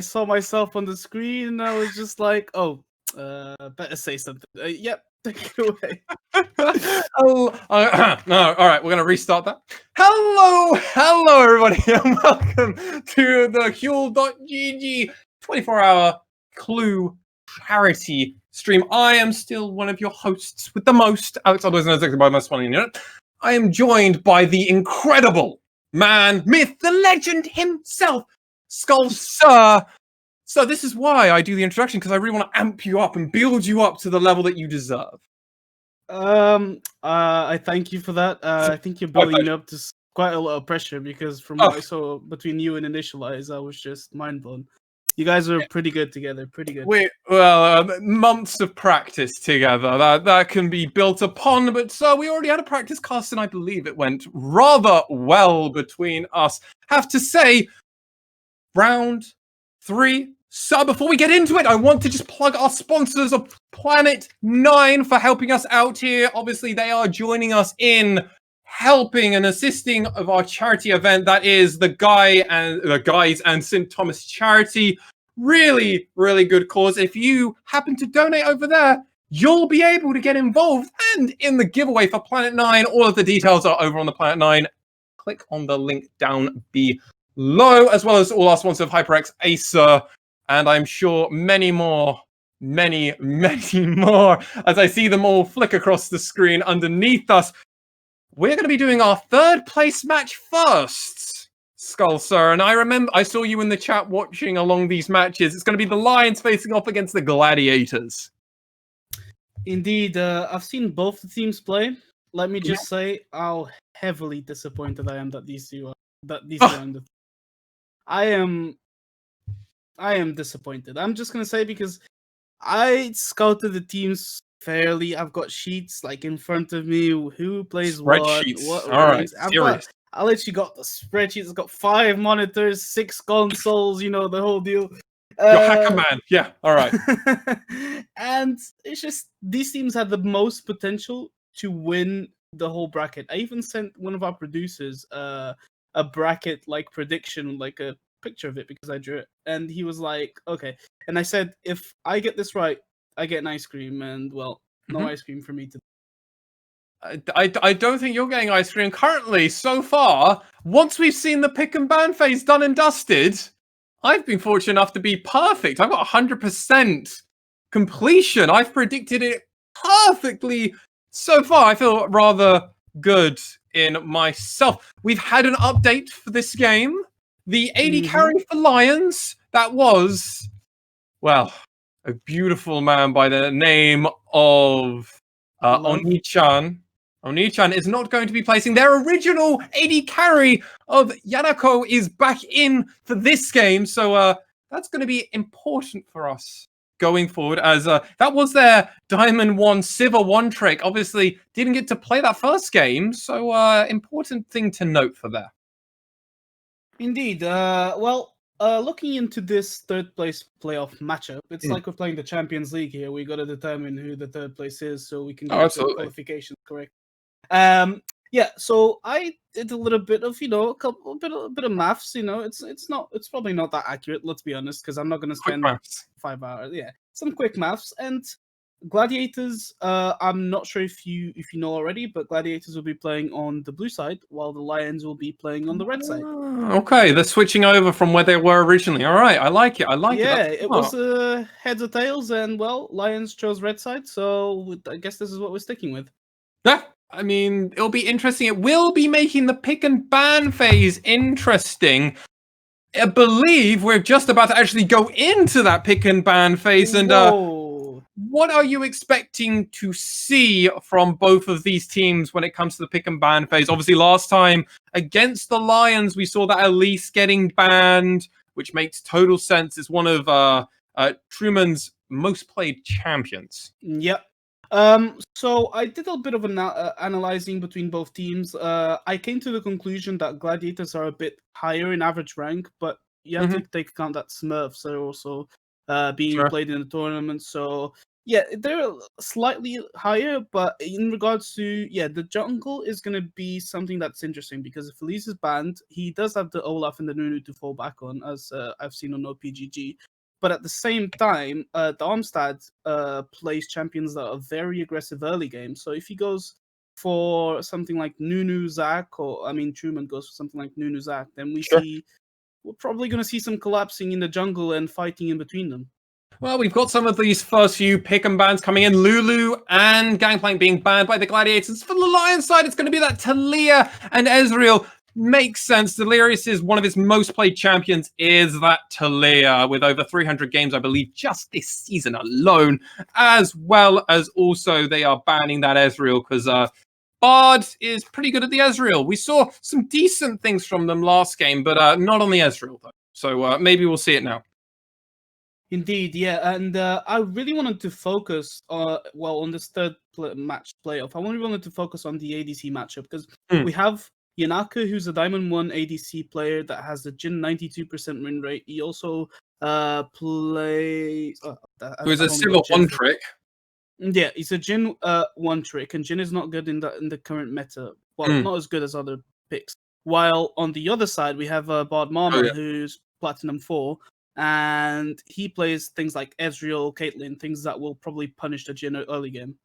saw myself on the screen and I was just like, oh, better say something. Yep, take it away. Oh, no, all right, we're gonna restart that. Hello, everybody, and welcome to the Huel.gg 24-hour Clue charity stream. I am still one of your hosts with the most, Alex, otherwise known as by most funny in it. I am joined by the incredible man, myth, the legend himself, Skull Sir. So this is why I do the introduction, because I really want to amp you up and build you up to the level that you deserve. I thank you for that. I think you're building me up to quite a lot of pressure because from what I saw between you and Initialize, I was just mind blown. You guys are pretty good together, pretty good. Months of practice together, that can be built upon, but so we already had a practice cast, and I believe it went rather well between us. Have to say, round 3. So before we get into it, I want to just plug our sponsors of Planet 9 for helping us out here. Obviously, they are joining us in helping and assisting of our charity event. That is the Guys and St. Thomas charity. Really, really good cause. If you happen to donate over there, you'll be able to get involved and in the giveaway for Planet 9. All of the details are over on the Planet 9. Click on the link down below, as well as all our sponsors of HyperX, Acer, and I'm sure many more, many more, as I see them all flick across the screen underneath us. We're going to be doing our 3rd place match first, Skull Sir, and I saw you in the chat watching along these matches. It's going to be the Lions facing off against the Gladiators. Indeed, I've seen both the teams play. Let me just say how heavily disappointed I am that these two are in the. I am disappointed. I'm just gonna say because I scouted the teams fairly. I've got sheets like in front of me. Who plays what ranks. I literally got the spreadsheets. It's got 5 monitors, 6 consoles. You know the whole deal. You're hacker man. Yeah. All right. And it's just these teams had the most potential to win the whole bracket. I even sent one of our producers a bracket like prediction, like a picture of it because I drew it, and he was like, okay. And I said, if I get this right, I get an ice cream, and well, no ice cream for me to. I don't think you're getting ice cream currently. So far, once we've seen the pick and ban phase done and dusted, I've been fortunate enough to be perfect. I've got 100% completion. I've predicted it perfectly so far. I feel rather good in myself. We've had an update for this game. The AD carry for Lions, that was, well, a beautiful man by the name of Oni-chan. Oni-chan is not going to be placing. Their original AD carry of Yanako is back in for this game, so that's going to be important for us going forward, as that was their Diamond 1 Silver 1 trick. Obviously, didn't get to play that first game, so important thing to note for there. Indeed. Looking into this 3rd place playoff matchup, it's like we're playing the Champions League here. We got to determine who the 3rd place is so we can get the qualifications correct. So I did a little bit of, a bit of maths. It's probably not that accurate. Let's be honest, because I'm not going to spend 5 hours. Yeah, some quick maths. And Gladiators, I'm not sure if you know already, but Gladiators will be playing on the blue side, while the Lions will be playing on the red side. Okay, they're switching over from where they were originally. All right, I like it. Yeah, it was heads or tails, and well, Lions chose red side, so I guess this is what we're sticking with. Yeah, I mean, it'll be interesting. It will be making the pick and ban phase interesting. I believe we're just about to actually go into that pick and ban phase, and what are you expecting to see from both of these teams when it comes to the pick and ban phase? Obviously, last time against the Lions, we saw that Elise getting banned, which makes total sense. It's one of Truman's most played champions. Yep. So I did a bit of analyzing between both teams. I came to the conclusion that Gladiators are a bit higher in average rank, but you have to take account that Smurfs are also being played in the tournament. So Yeah, they're slightly higher, but in regards to the jungle is gonna be something that's interesting because if Elise is banned, he does have the Olaf and the Nunu to fall back on, as I've seen on OPGG. But at the same time, Darmstadt plays champions that are very aggressive early game. So if he goes for something like Nunu Zac, or I mean Truman goes for something like Nunu Zac, then Sure. we're probably gonna see some collapsing in the jungle and fighting in between them. Well, we've got some of these first few pick and bans coming in. Lulu and Gangplank being banned by the Gladiators. For the Lions side, it's going to be that Talia and Ezreal. Makes sense. Delirious is one of his most played champions, is that Talia, with over 300 games, I believe, just this season alone. As well as also they are banning that Ezreal because Bard is pretty good at the Ezreal. We saw some decent things from them last game, but not on the Ezreal, though. So maybe we'll see it now. Indeed, yeah, and I really wanted to focus, on this match playoff. I really wanted to focus on the ADC matchup because we have Yanaka, who's a Diamond 1 ADC player that has the Jhin 92% win rate. He also plays. Who's a civil one trick. Yeah, he's a Jhin one trick, and Jhin is not good in the current meta. Well, not as good as other picks. While on the other side, we have Bard Mama, who's Platinum 4. And he plays things like Ezreal, Caitlyn, things that will probably punish the Jhin early game.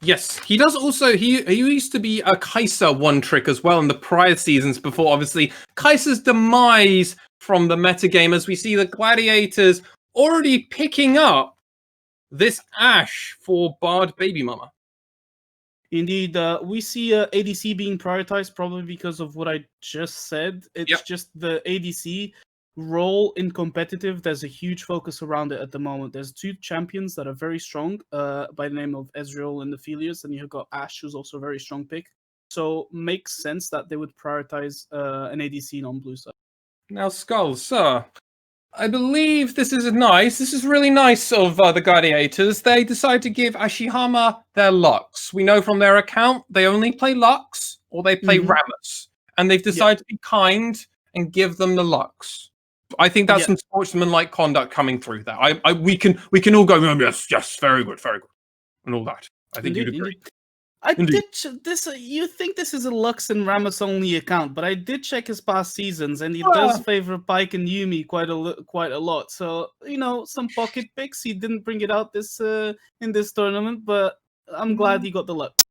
Yes, he does also, he used to be a Kai'Sa one trick as well in the prior seasons before, obviously, Kai'Sa's demise from the metagame as we see the Gladiators already picking up this Ashe for Bard Baby Mama. Indeed, we see ADC being prioritized probably because of what I just said. It's just the ADC role in competitive. There's a huge focus around it at the moment. There's two champions that are very strong by the name of Ezreal and Aphelios, and you've got Ashe, who's also a very strong pick. So makes sense that they would prioritize an ADC on blue side. Now, Skull, sir, I believe this is nice. This is really nice of the Gladiators. They decide to give Ashihama their Lux. We know from their account they only play Lux or they play Rammus. And they've decided to be kind and give them the Lux. I think that's some sportsmanlike conduct coming through there. We can all go, yes, very good, and all that. I think you'd agree. You think this is a Lux and Rammus only account, but I did check his past seasons, and he does favor Pyke and Yuumi quite a lot. So some pocket picks. He didn't bring it out in this tournament, but I'm glad he got the Lux.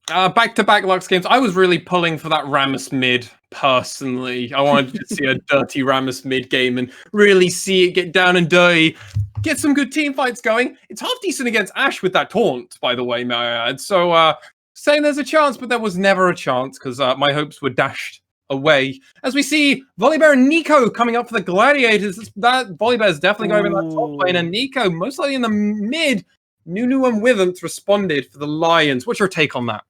Back-to-back Lux games. I was really pulling for that Rammus mid, personally. I wanted to see a dirty Rammus mid game and really see it get down and dirty. Get some good team fights going. It's half decent against Ashe with that taunt, by the way, may I add. So, saying there's a chance, but there was never a chance because my hopes were dashed away. As we see Volibear and Nico coming up for the Gladiators. That Volibear is definitely going in that top lane, and Nico, most likely in the mid. Nunu and Withams responded for the Lions. What's your take on that?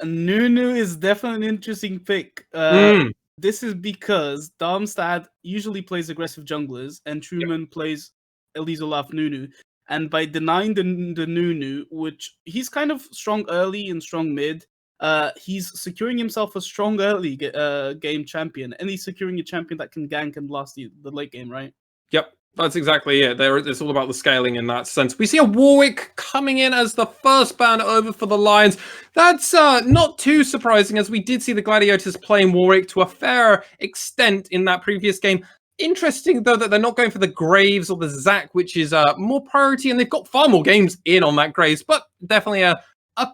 Nunu is definitely an interesting pick. This is because Darmstadt usually plays aggressive junglers, and Truman plays Elise Olaf Nunu. And by denying the Nunu, which he's kind of strong early and strong mid, he's securing himself a strong early game champion, and he's securing a champion that can gank and last the late game, right? Yep. That's exactly it. It's all about the scaling in that sense. We see a Warwick coming in as the first ban over for the Lions. That's not too surprising, as we did see the Gladiators playing Warwick to a fair extent in that previous game. Interesting, though, that they're not going for the Graves or the Zac, which is more priority, and they've got far more games in on that Graves, but definitely a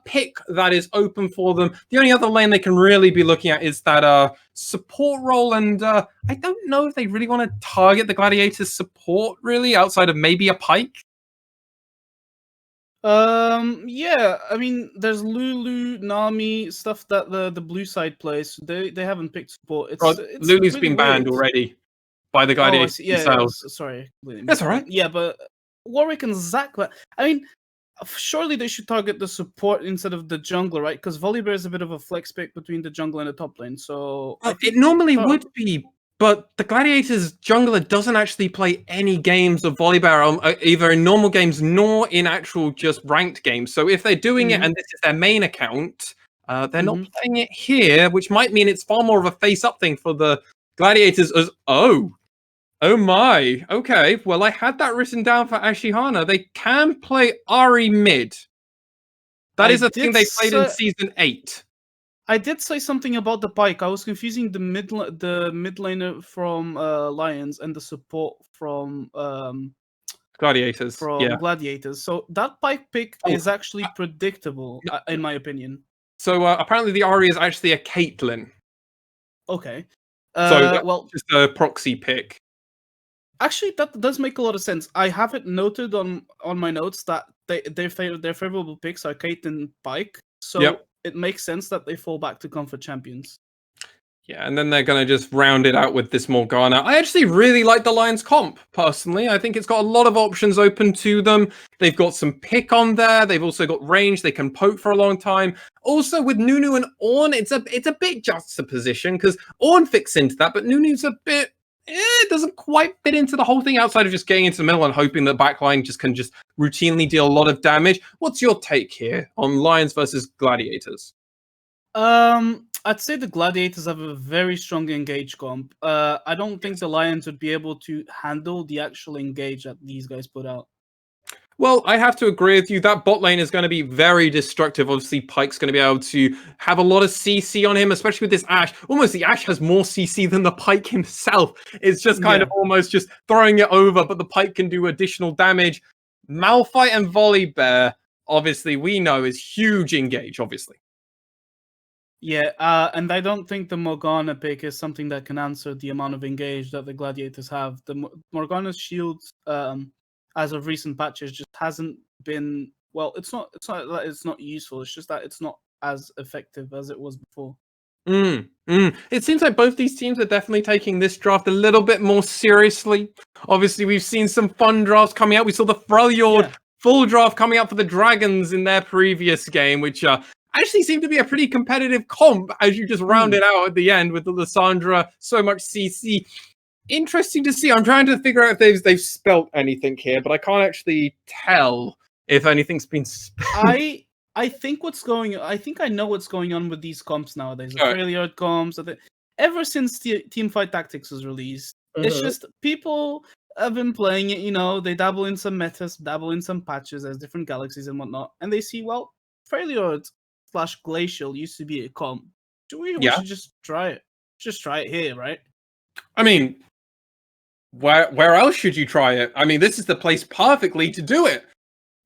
pick that is open for them. The only other lane they can really be looking at is that support role, and I don't know if they really want to target the Gladiators support, really, outside of maybe a Pyke. Yeah, I mean, there's Lulu, Nami, stuff that the blue side plays. They haven't picked support. It's Lulu's really been banned already by the Gladiators themselves. Sorry. That's all right. Yeah, but Warwick and Zac, I mean, surely they should target the support instead of the jungler, right? Because Volibear is a bit of a flex pick between the jungle and the top lane. So it normally would be, but the Gladiators jungler doesn't actually play any games of Volibear, either in normal games nor in actual just ranked games. So if they're doing it and this is their main account, they're not playing it here, which might mean it's far more of a face-up thing for the Gladiators as, Oh my. Okay. Well, I had that written down for Ashihana. They can play Ari mid. That I is a thing did they played in say, season 8. I did say something about the pike. I was confusing the mid laner from Lions and the support Gladiators. Yeah. from Gladiators. So that pike pick Oh, is actually predictable, no, in my opinion. so apparently the Ari is actually a Caitlyn. Okay. So that's Well, just a proxy pick. actually, that does make a lot of sense. I have it noted on my notes that their favorable picks are Kate and Pike, Yep. so it makes sense that they fall back to comfort champions. Yeah, and then they're going to just round it out with this Morgana. I actually really like the Lions comp, personally. I think it's got a lot of options open to them. They've got some pick on there. They've also got range. They can poke for a long time. Also, with Nunu and Ornn, it's a bit juxtaposition, because Ornn fits into that, but Nunu's a bit... it doesn't quite fit into the whole thing outside of just getting into the middle and hoping the backline just can just routinely deal a lot of damage. What's your take here on Lions versus Gladiators? I'd say the Gladiators have a very strong engage comp. I don't think the Lions would be able to handle the actual engage that these guys put out. Well, I have to agree with you. That bot lane is going to be very destructive. Obviously, Pyke's going to be able to have a lot of CC on him, especially with this Ashe. Almost the Ashe has more CC than the Pyke himself. It's just kind of almost just throwing it over, but the Pyke can do additional damage. Malphite and Volibear, obviously, we know is huge engage, obviously. Yeah, and I don't think the Morgana pick is something that can answer the amount of engage that the Gladiators have. The Morgana's shield, as of recent patches, just hasn't been well. It's not that it's not useful. It's just that it's not as effective as it was before. It seems like both these teams are definitely taking this draft a little bit more seriously. Obviously, we've seen some fun drafts coming out. We saw the Freljord full draft coming out for the Dragons in their previous game, which actually seemed to be a pretty competitive comp as you just round it out at the end with the Lissandra, so much CC. Interesting to see. I'm trying to figure out if they've spelt anything here, but I can't actually tell if anything's been spelt. I think I know what's going on with these comps nowadays. The Freljord comps, ever since the Teamfight Tactics was released, it's just people have been playing it. You know, they dabble in some metas, dabble in some patches as different galaxies and whatnot, and they see, well, Freljord / Glacial used to be a comp. We should just try it. Just try it here, right? I mean, where else should you try it? I mean, this is the place perfectly to do it.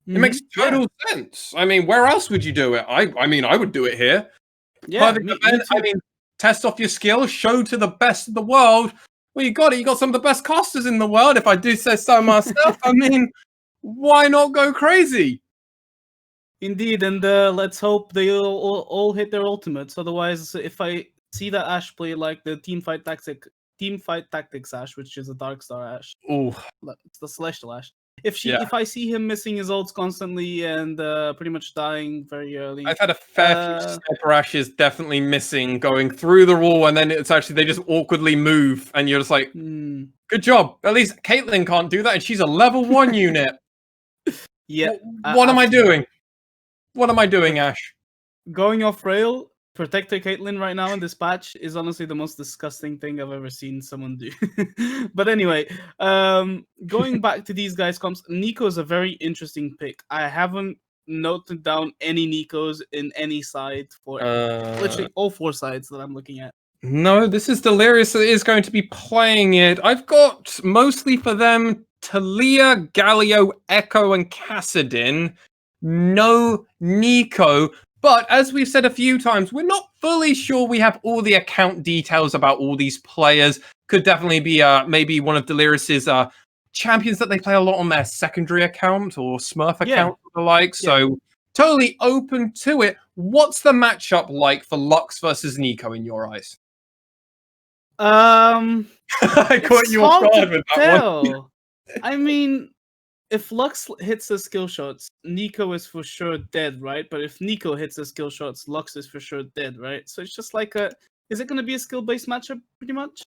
It makes total sense. I mean, where else would you do it? I mean, I would do it here. Yeah, Perfect event. I mean, test off your skills, show to the best of the world. Well, you got it. You got some of the best casters in the world, if I do say so myself. I mean, why not go crazy? Indeed, and let's hope they all hit their ultimates. Otherwise, if I see that Ashe play like the Teamfight Tactics Ashe, which is a Dark Star Ashe, it's the Celestial Ashe. If I see him missing his ults constantly and pretty much dying very early, I've had a fair few Sniper Ashes definitely missing, going through the wall, and then it's actually they just awkwardly move, and you're just like, good job. At least Caitlyn can't do that, and she's a level 1 unit. Yeah. What am I doing? What am I doing, Ashe? Going off rail, Protector Caitlyn right now in this patch is honestly the most disgusting thing I've ever seen someone do. But anyway, going back to these guys' comps, Neeko is a very interesting pick. I haven't noted down any Neekos in any side for literally all 4 sides that I'm looking at. No, this is Delirious that is going to be playing it. I've got mostly for them Talia, Galio, Echo, and Kassadin. No Neeko. But as we've said a few times, we're not fully sure we have all the account details about all these players. Could definitely be maybe one of Delirious's champions that they play a lot on their secondary account or Smurf account or the like. So totally open to it. What's the matchup like for Lux versus Neeko in your eyes? I caught you off guard with that one. I mean, if Lux hits the skill shots, Neeko is for sure dead, right? But if Neeko hits the skill shots, Lux is for sure dead, right? So it's just like is it going to be a skill-based matchup, pretty much?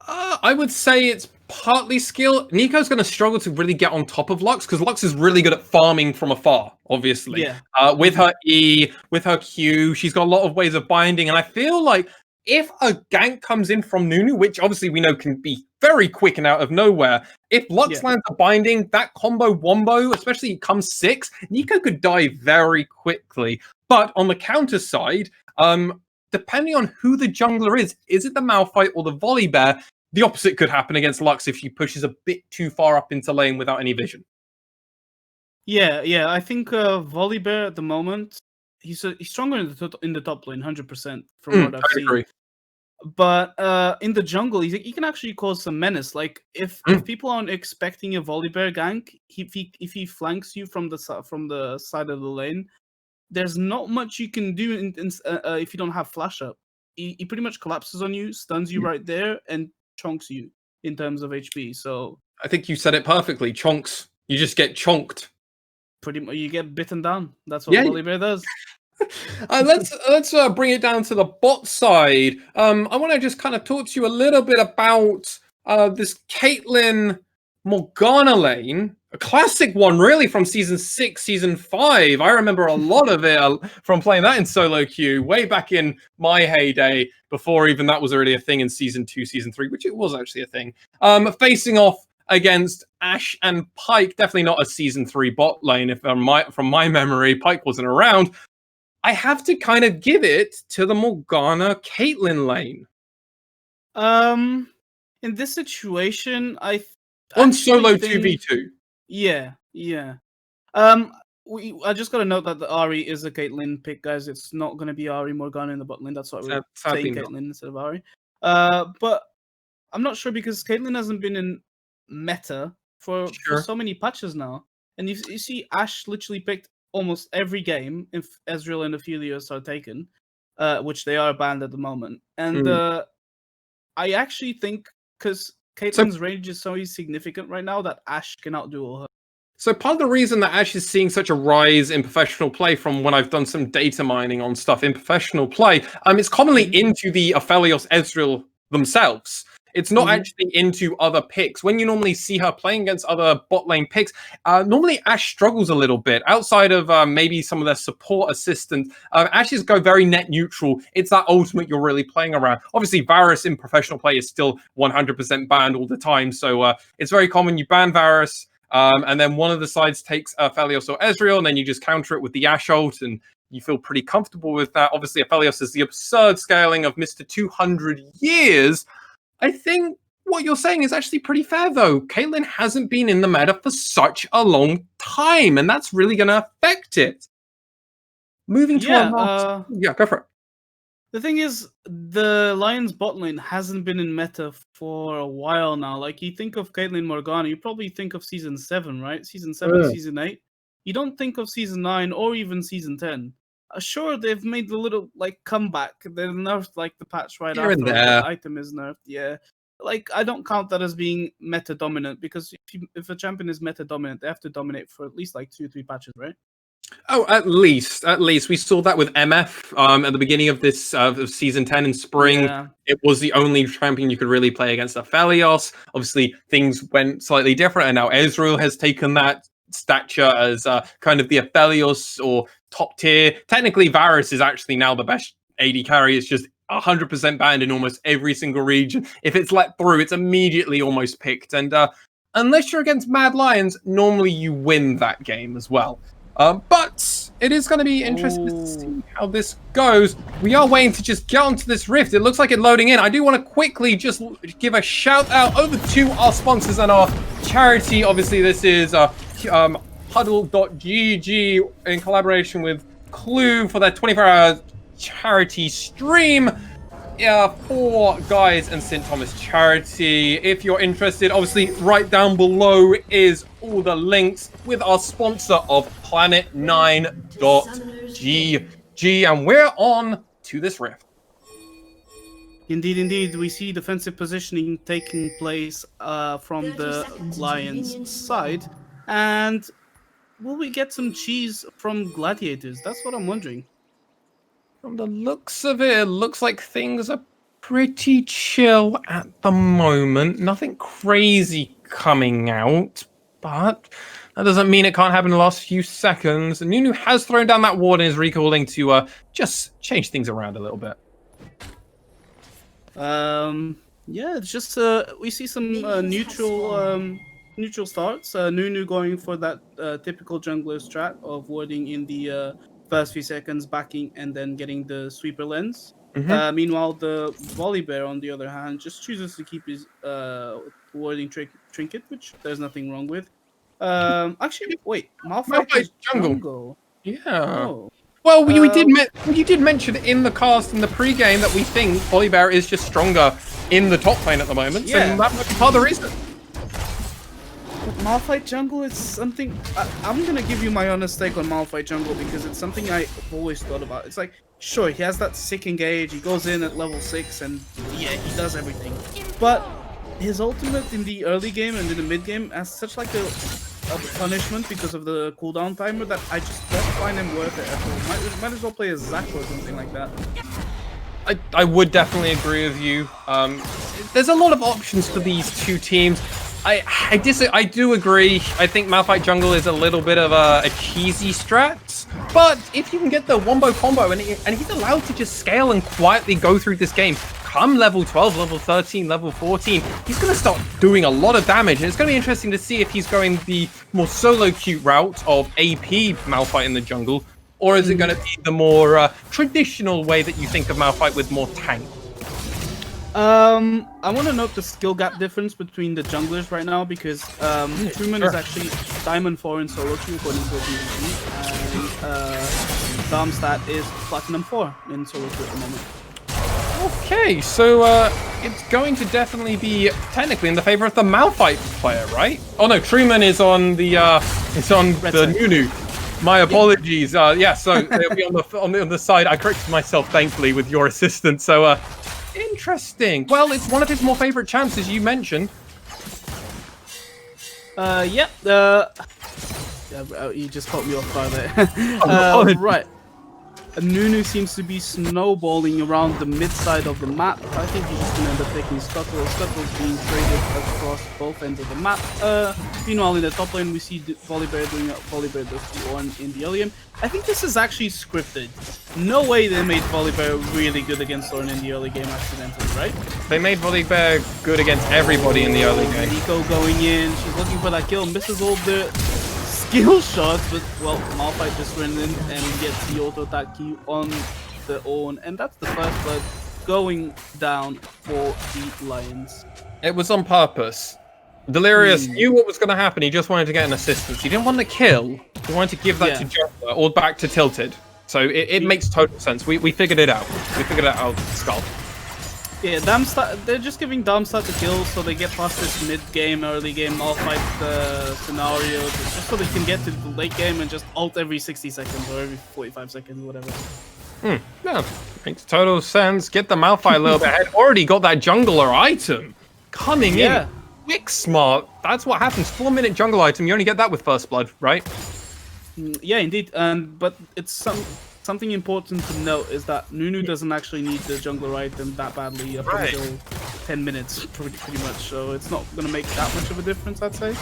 I would say it's partly skill. Neeko's going to struggle to really get on top of Lux, because Lux is really good at farming from afar, obviously. With her E, with her Q, she's got a lot of ways of binding, and I feel like if a gank comes in from Nunu, which obviously we know can be very quick and out of nowhere, if Lux lands a binding, that combo wombo, especially comes 6, Nico could die very quickly. But on the counter side, depending on who the jungler is it the Malphite or the Volibear? The opposite could happen against Lux if she pushes a bit too far up into lane without any vision. Yeah. I think Volibear at the moment, he's stronger in the top lane, 100% from what I've seen. Agree. But in the jungle, he can actually cause some menace. Like if people aren't expecting a Volibear gank, if he flanks you from the side of the lane, there's not much you can do if you don't have flash up. He pretty much collapses on you, stuns you right there, and chonks you in terms of HP. So I think you said it perfectly. Chonks. You just get chonked. Pretty much, you get bitten down. That's what Volibear does. Let's bring it down to the bot side. I want to just kind of talk to you a little bit about this Caitlyn Morgana lane, a classic one, really, from season 6, season 5. I remember a lot of it from playing that in solo queue way back in my heyday, before even that was already a thing in season 2, season 3, which it was actually a thing. Facing off against Ashe and Pyke, definitely not a season 3 bot lane. From my memory, Pyke wasn't around. I have to kind of give it to the Morgana Caitlyn lane. In this situation, on solo 2v2. Yeah. I just got to note that the Ahri is a Caitlyn pick, guys. It's not going to be Ahri Morgana in the bot lane. That's why we're saying Caitlyn instead of Ahri. But I'm not sure because Caitlyn hasn't been in meta for so many patches now. And you see Ashe literally picked almost every game if Ezreal and Aphelios are taken, which they are banned at the moment. And I actually think, because Caitlyn's range is so significant right now, that Ashe can outduel her. So part of the reason that Ashe is seeing such a rise in professional play, from when I've done some data mining on stuff in professional play, it's commonly into the Aphelios Ezreal themselves. It's not actually into other picks. When you normally see her playing against other bot lane picks, normally Ashe struggles a little bit. Outside of maybe some of their support assistants, Ashes go very net neutral. It's that ultimate you're really playing around. Obviously, Varus in professional play is still 100% banned all the time. So it's very common you ban Varus, and then one of the sides takes Aphelios or Ezreal, and then you just counter it with the Ashe ult, and you feel pretty comfortable with that. Obviously, Aphelios is the absurd scaling of Mr. 200 years. I think what you're saying is actually pretty fair, though. Caitlyn hasn't been in the meta for such a long time, and that's really going to affect it. Moving to our go for it. The thing is, the Lions bot lane hasn't been in meta for a while now. Like, you think of Caitlyn Morgana, you probably think of Season 7, right? Season 7, Season 8. You don't think of Season 9 or even Season 10. Sure, they've made a little comeback. They're nerfed the patch right after. The item is nerfed. Yeah, I don't count that as being meta dominant, because if a champion is meta dominant, they have to dominate for at least 2 or 3 patches, right? Oh, at least we saw that with MF at the beginning of this of season 10 in spring. Yeah. It was the only champion you could really play against Aphelios. Obviously, things went slightly different, and now Ezreal has taken that stature as kind of the Aphelios or top tier. Technically, Varus is actually now the best AD carry. It's just 100% banned in almost every single region. If it's let through, it's immediately almost picked. And unless you're against Mad Lions, normally you win that game as well. But it is going to be interesting to see how this goes. We are waiting to just get onto this rift. It looks like it's loading in. I do want to quickly just give a shout out over to our sponsors and our charity. Obviously, this is Huddle.gg in collaboration with Clue for their 24-hour charity stream. For Guys and St. Thomas charity. If you're interested, obviously right down below is all the links with our sponsor of Planet9.gg, and we're on to this rift. Indeed, we see defensive positioning taking place from the Lions side, and will we get some cheese from Gladiators? That's what I'm wondering. From the looks of it, it looks like things are pretty chill at the moment. Nothing crazy coming out, but that doesn't mean it can't happen in the last few seconds. Nunu has thrown down that ward and is recalling to just change things around a little bit. Yeah, it's just we see some neutral starts. Nunu going for that typical jungler strat of warding in the first few seconds, backing, and then getting the sweeper lens. Hmm. Meanwhile, the Volibear, on the other hand, just chooses to keep his warding trinket, which there's nothing wrong with. Actually, wait, Malphite Malphite has jungle. jungle. Yeah. Oh, Well, uh, you did mention in the cast in the pre-game that we think Volibear is just stronger in the top lane at the moment, so yeah. that might be part of the reason. Malphite jungle is something. I'm gonna give you my honest take on Malphite jungle because it's something I've always thought about. It's like, sure, he has that sick engage, he goes in at level 6, and yeah, he does everything. But his ultimate in the early game and in the mid game has such like a punishment because of the cooldown timer that I just don't find him worth it at all. Might as well play as Zac or something like that. I would definitely agree with you. There's a lot of options for these two teams. I do agree. I think Malphite jungle is a little bit of a cheesy strat, but if you can get the wombo combo and he's allowed to just scale and quietly go through this game, come level 12, level 13, level 14, he's going to start doing a lot of damage. And it's going to be interesting to see if he's going the more solo queue route of AP Malphite in the jungle, or is it going to be the more traditional way that you think of Malphite with more tank? I want to note the skill gap difference between the junglers right now because Truman is actually Diamond 4 in solo queue according to PvP, and Darmstadt is Platinum 4 in solo queue at the moment. Okay, so it's going to definitely be technically in the favor of the Malphite player, right? Oh no, Truman is on the Nunu. My apologies. Yeah, so they'll be on the side. I corrected myself, thankfully, with your assistance. So interesting. Well, it's one of his more favorite champs, as you mentioned. Yeah. You just caught me off guard there. Right. Nunu seems to be snowballing around the mid side of the map. I think he's just gonna end up taking Scuttle. Scuttle's being traded across both ends of the map. Meanwhile, in the top lane, we see Volibear doing Volibear does 2-1 in the early game. I think this is actually scripted. No way they made Volibear really good against Thorn in the early game accidentally, right? They made Volibear good against everybody in the early game. Nico going in, she's looking for that kill, misses all the skill shots, but well, Malphite just ran in and gets the auto attack key on the Ornn, and that's the first blood going down for the Lions. It was on purpose. Delirious knew what was going to happen. He just wanted to get an assistance. He didn't want to kill. He wanted to give that to Jungler or back to Tilted. So it makes total sense. We figured it out. We figured it out. Skull. Yeah, Darmstadt, they're just giving Darmstadt the kill so they get past this mid-game, early-game Malphite scenarios, just so they can get to the late game and just ult every 60 seconds or every 45 seconds, whatever. Yeah, makes total sense. Get the Malphite a little bit ahead. Already got that jungler item coming in. Quick smart. That's what happens. 4-minute jungle item. You only get that with First Blood, right? Yeah, indeed. But it's something important to note is that Nunu doesn't actually need the jungler item that badly up until 10 minutes, pretty much. So it's not going to make that much of a difference, I'd say.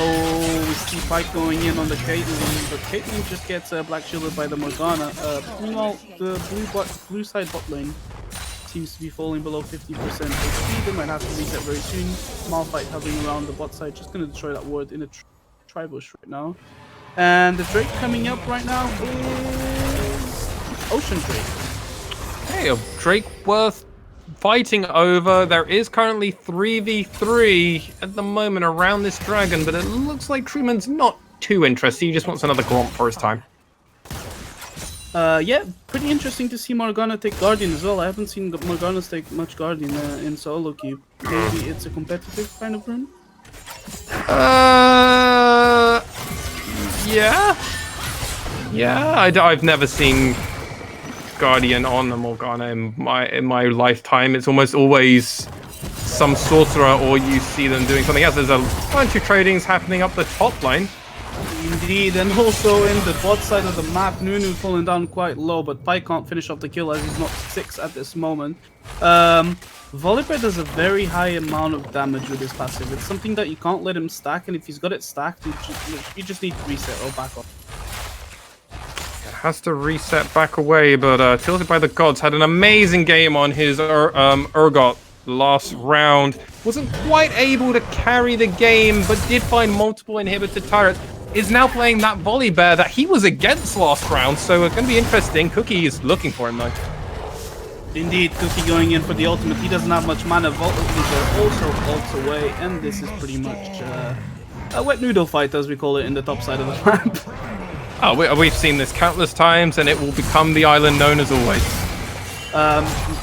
Oh, we see Pike going in on the Caitlyn, but Caitlyn just gets black shielded by the Morgana. Meanwhile, the blue side bot lane seems to be falling below 50% HP. They might have to reset very soon. Malphite hovering around the bot side, just going to destroy that ward in a tribush right now. And the Drake coming up right now is Ocean Drake. Hey, a Drake worth fighting over. There is currently 3v3 at the moment around this dragon, but it looks like Truman's not too interested. He just wants another Gromp for his time. Yeah, pretty interesting to see Morgana take Guardian as well. I haven't seen Morgana take much Guardian in solo queue. Maybe it's a competitive kind of rune? Yeah, I've never seen Guardian on a Morgana in my lifetime. It's almost always some sorcerer, or you see them doing something else. There's a bunch of tradings happening up the top line. Indeed, and also in the bot side of the map, Nunu falling down quite low, but Pike can't finish off the kill as he's not 6 at this moment. Volibear does a very high amount of damage with his passive. It's something that you can't let him stack, and if he's got it stacked, you just need to reset or back off. has to reset back away, but Tilted by the Gods had an amazing game on his Urgot last round. Wasn't quite able to carry the game, but did find multiple inhibitor turrets. Is now playing that Volley Bear that he was against last round, so it's going to be interesting. Cookie is looking for him, though. Indeed, Cookie going in for the ultimate. He doesn't have much mana. Voltmeter also ults away, and this is pretty much a wet noodle fight, as we call it, in the top side of the map. Oh, we've seen this countless times, and it will become the island known as always.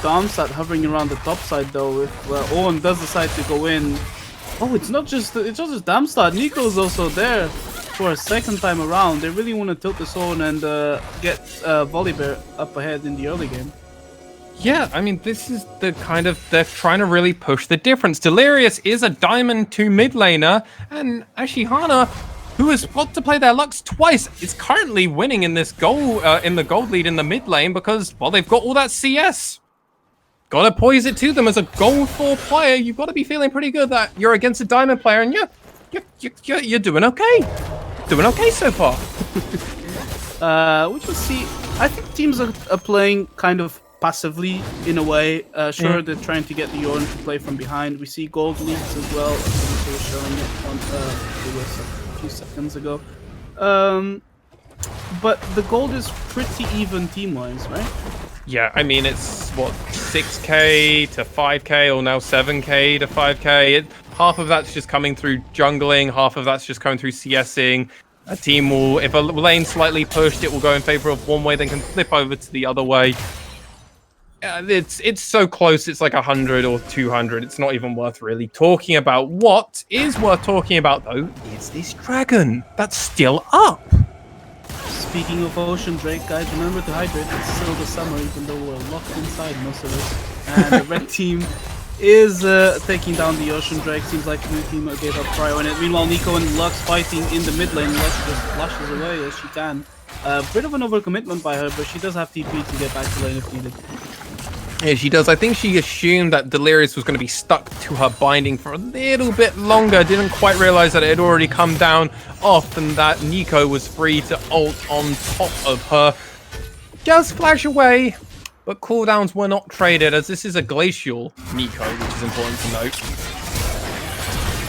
Darmstadt hovering around the top side, though. If Owen does decide to go in, oh, it's not just Darmstadt. Nico's also there for a second time around. They really want to tilt this on and get Volibear up ahead in the early game. Yeah, I mean, this is the kind of, they're trying to really push the difference. Delirious is a Diamond 2 mid laner, and Ashihana, who has got to play their Lux twice, is currently winning in this goal, in the gold lead in the mid lane because, well, they've got all that CS. Gotta poise it to them as a gold 4 player. You've got to be feeling pretty good that you're against a Diamond player, and you're doing okay. Doing okay so far. We just see, I think teams are playing kind of passively in a way. Sure, they're trying to get the Yorn to play from behind. We see gold leads as well. I think they were showing it on a few seconds ago. But the gold is pretty even team-wise, right? Yeah, I mean, it's, what, 6k to 5k, or now 7k to 5k. Half of that's just coming through jungling, half of that's just coming through CSing. A team will, if a lane's slightly pushed, it will go in favor of one way, then can flip over to the other way. It's so close, it's like 100 or 200. It's not even worth really talking about. What is worth talking about, though, is this dragon that's still up. Speaking of Ocean Drake, guys, remember to hydrate. It's still the summer, even though we're locked inside, most of us. And the red team is taking down the Ocean Drake. Seems like the blue team gave up prior on it. Meanwhile, Nico and Lux fighting in the mid lane. Lux just flashes away as she can. A bit of an overcommitment by her, but she does have TP to get back to lane if needed. Yeah, she does. I think she assumed that Delirious was going to be stuck to her binding for a little bit longer. Didn't quite realize that it had already come down off and that Nico was free to ult on top of her. Does flash away, but cooldowns were not traded as this is a glacial Nico, which is important to note.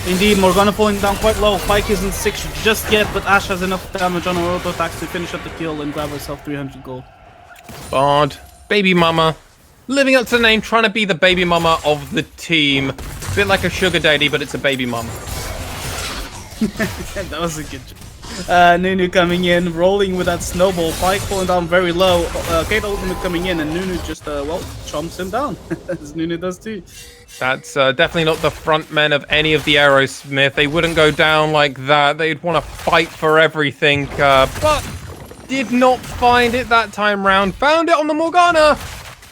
Indeed, Morgana falling down quite low. Pyke isn't 6 just yet, but Ashe has enough damage on her auto attacks to finish up the kill and grab herself 300 gold. Bard, baby mama, living up to the name, trying to be the baby mama of the team. A bit like a sugar daddy, but it's a baby mama. That was a good job. Nunu coming in, rolling with that snowball. Pyke falling down very low. Kate ultimate coming in, and Nunu just, well, chomps him down, as Nunu does too. That's definitely not the front men of any of the Aerosmith. They wouldn't go down like that. They'd want to fight for everything, but did not find it that time round. Found it on the Morgana.